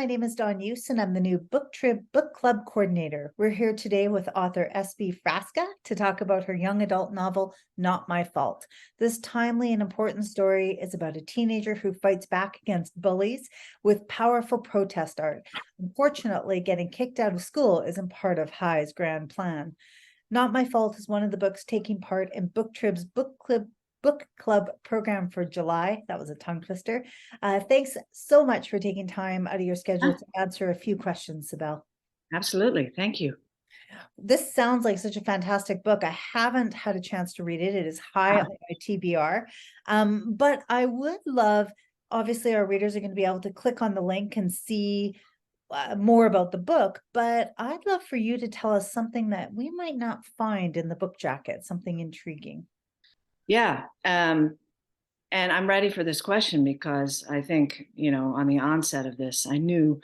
My name is Dawn Use, and I'm the new Booktrib Book Club Coordinator. We're here today with author S.B. Frasca to talk about her young adult novel, Not My Fault. This timely and important story is about a teenager who fights back against bullies with powerful protest art. Unfortunately, getting kicked out of school isn't part of High's grand plan. Not My Fault is one of the books taking part in Booktrib's Book Club program for July. That was a tongue twister. Thanks so much for taking time out of your schedule Ah, to answer a few questions, Sibel. absolutely. Thank you. This sounds like such a fantastic book. I haven't had a chance to read it. It is high on my TBR. But I would love, obviously, our readers are going to be able to click on the link and see more about the book, but I'd love for you to tell us something that we might not find in the book jacket, something intriguing. Yeah. And I'm ready for this question because I think, on the onset of this, I knew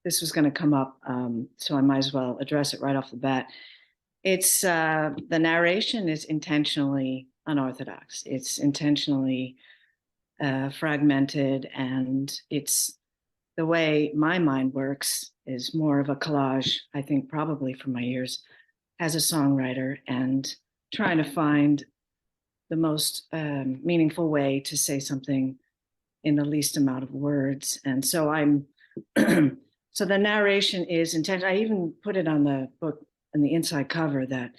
this was going to come up. So I might as well address it right off the bat. It's the narration is intentionally unorthodox. It's intentionally fragmented, and it's the way my mind works is more of a collage, I think, probably from my years as a songwriter and trying to find the most meaningful way to say something in the least amount of words. And so so the narration is intentional. I even put it on the book on the inside cover that,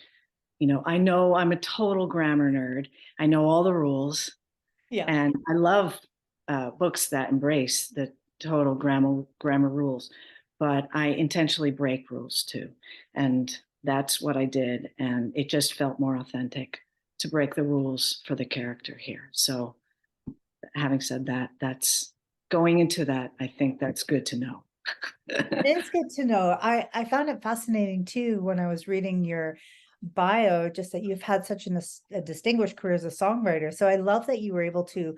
I know I'm a total grammar nerd. I know all the rules, Yeah. and I love books that embrace the total grammar rules, but I intentionally break rules too. And that's what I did. And it just felt more authentic to break the rules for the character here. So having said that, that's going into that. I think that's good to know. It's good to know. I found it fascinating too when I was reading your bio, just that you've had such a distinguished career as a songwriter. So I love that you were able to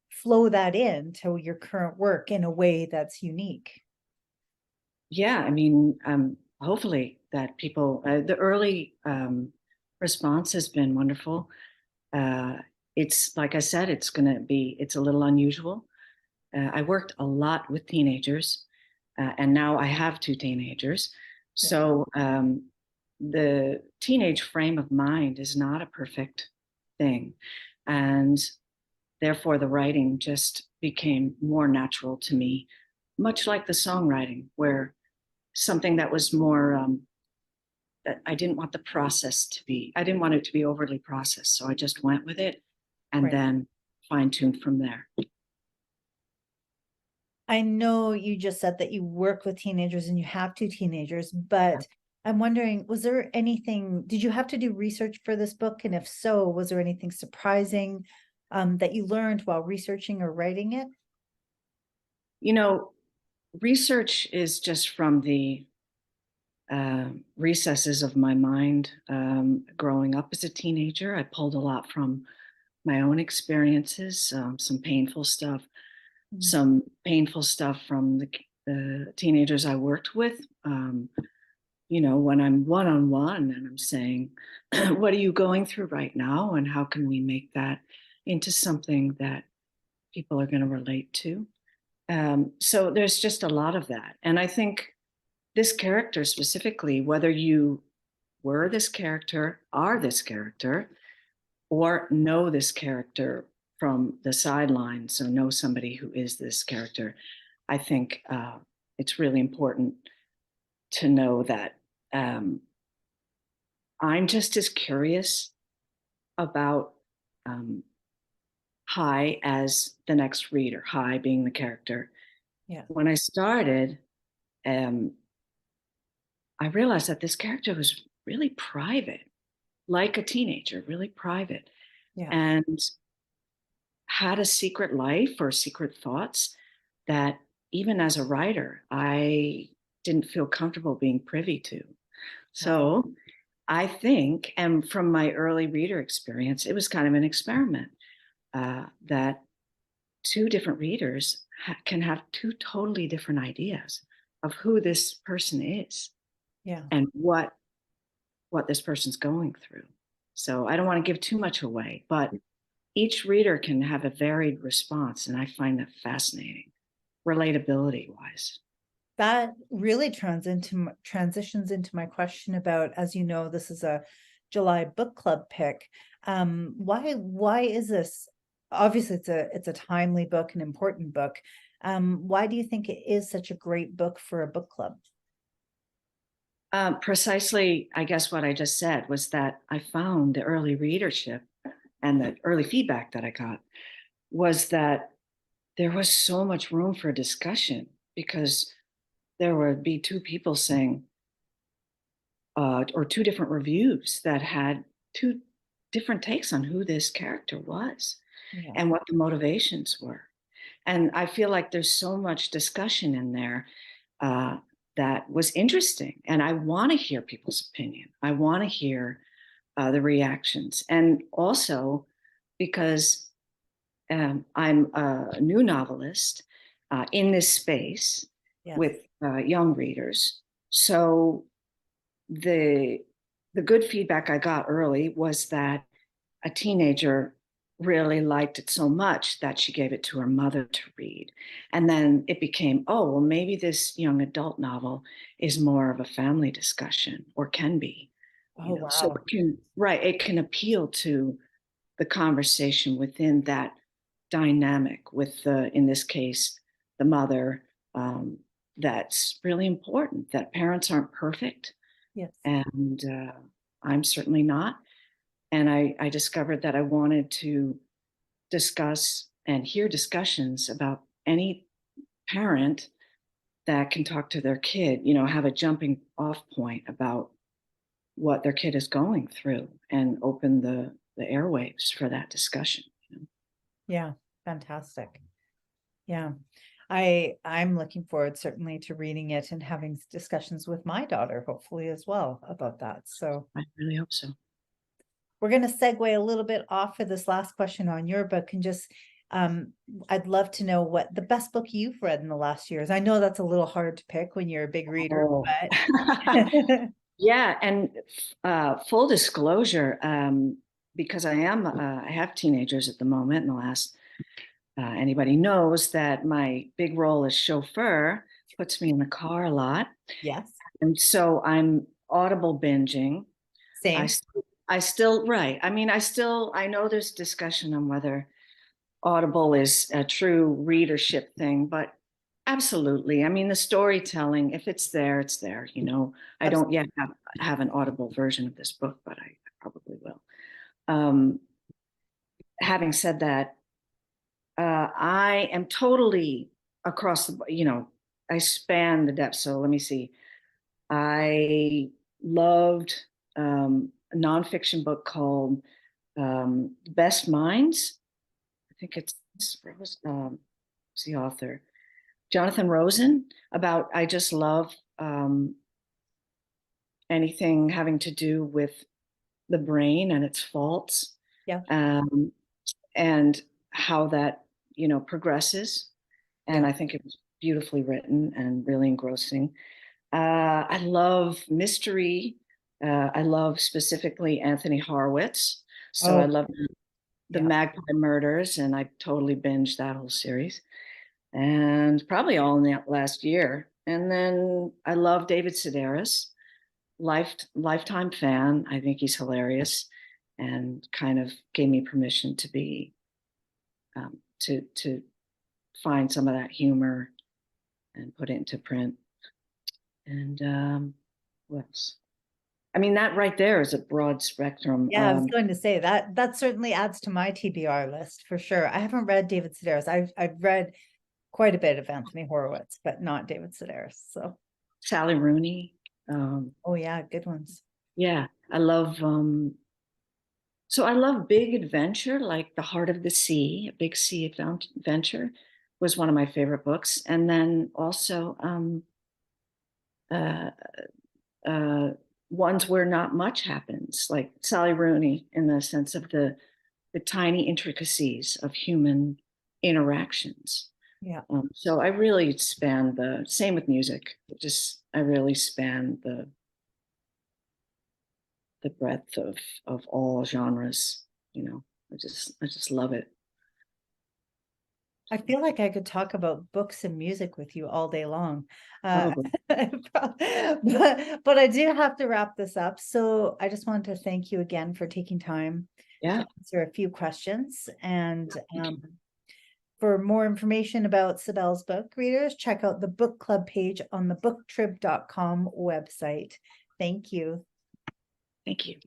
flow that into your current work in a way that's unique. Yeah, I mean, hopefully that people, the early response has been wonderful. Uh, it's like I said, it's a little unusual. I worked a lot with teenagers, and now I have two teenagers. Yeah. So the teenage frame of mind is not a perfect thing. And therefore, the writing just became more natural to me, much like the songwriting, where something that was more, that I didn't want the process to be, I didn't want it to be overly processed. So I just went with it and Right. then fine tuned from there. I know you just said that you work with teenagers and you have two teenagers, but I'm wondering, was there anything, did you have to do research for this book? And if so, was there anything surprising that you learned while researching or writing it? You know, research is just from the recesses of my mind. Growing up as a teenager, I pulled a lot from my own experiences, Mm. some painful stuff from the teenagers I worked with. When I'm one on one and I'm saying, what are you going through right now? And how can we make that into something that people are going to relate to? So there's just a lot of that. And I think this character specifically, whether you were this character, are this character, or know this character from the sidelines, so know somebody who is this character, I think it's really important to know that I'm just as curious about um, High as the next reader, High being the character. Yeah. When I started, um, I realized that this character was really private, like a teenager, really private, Yeah. and had a secret life or secret thoughts that even as a writer, I didn't feel comfortable being privy to. Wow. So I think, and from my early reader experience, it was kind of an experiment that two different readers can have two totally different ideas of who this person is Yeah. and what this person's going through. So I don't want to give too much away, but each reader can have a varied response, and I find that fascinating, relatability wise. That really transitions into my question about, as you know, this is a July book club pick. Why is this? Obviously, it's a timely book, an important book. Why do you think it is such a great book for a book club? Precisely, I guess what I just said was that I found the early readership and the early feedback that I got was that there was so much room for discussion because there would be two people saying, or two different reviews that had two different takes on who this character was Yeah. and what the motivations were. And I feel like there's so much discussion in there uh, that was interesting. And I want to hear people's opinion. I want to hear the reactions. And also because I'm a new novelist in this space Yes. with young readers. So the the good feedback I got early was that a teenager really liked it so much that she gave it to her mother to read. And then it became, oh, well, maybe this young adult novel is more of a family discussion or can be, Oh, so wow. it can, right, it can appeal to the conversation within that dynamic with the, in this case, the mother. That's really important that parents aren't perfect. Yes. And I'm certainly not. And I discovered that I wanted to discuss and hear discussions about any parent that can talk to their kid, have a jumping off point about what their kid is going through and open the airwaves for that discussion. Yeah. Fantastic. Yeah. I'm looking forward certainly to reading it and having discussions with my daughter, hopefully as well about that. So I really hope so. we're going to segue a little bit off for this last question on your book and just I'd love to know what the best book you've read in the last years. I know that's a little hard to pick when you're a big reader, Oh. but Yeah, and full disclosure, because I have teenagers at the moment. In the last, anybody knows that my big role as chauffeur puts me in the car a lot, yes, and so I'm audible binging. I same. st- I still right. I mean, I know there's discussion on whether Audible is a true readership thing, but absolutely. I mean, the storytelling, if it's there, it's there. I don't Absolutely. yet have an Audible version of this book, but I probably will. Um, Having said that, I am totally across I span the depth. So let me see. I loved a nonfiction book called Best Minds. I think it's what's the author? Jonathan Rosen. I just love anything having to do with the brain and its faults, Yeah, um, and how that progresses. And yeah. I think it was beautifully written and really engrossing. I love mystery. I love specifically Anthony Horowitz. So I Oh, love the yeah. Magpie Murders, and I totally binged that whole series, and probably all in the last year. And then I love David Sedaris, lifetime fan. I think he's hilarious, and kind of gave me permission to be to find some of that humor and put it into print. And what else? I mean, that right there is a broad spectrum. Yeah, I was going to say that certainly adds to my TBR list for sure. I haven't read David Sedaris. I've read quite a bit of Anthony Horowitz, but not David Sedaris. So, Sally Rooney. Um, oh yeah, good ones. yeah, I love. So I love big adventure, like The Heart of the Sea. A Big Sea Adventure was one of my favorite books, and then also uh, uh, ones where not much happens, like Sally Rooney, in the sense of the tiny intricacies of human interactions. Yeah. So I really span the same with music. I really span the breadth of all genres. I just love it. I feel like I could talk about books and music with you all day long. Probably. But I do have to wrap this up. So I just wanted to thank you again for taking time Yeah. to answer a few questions. And Thank you. for more information about Sibel's book, readers, check out the book club page on the booktrib.com website. Thank you. Thank you.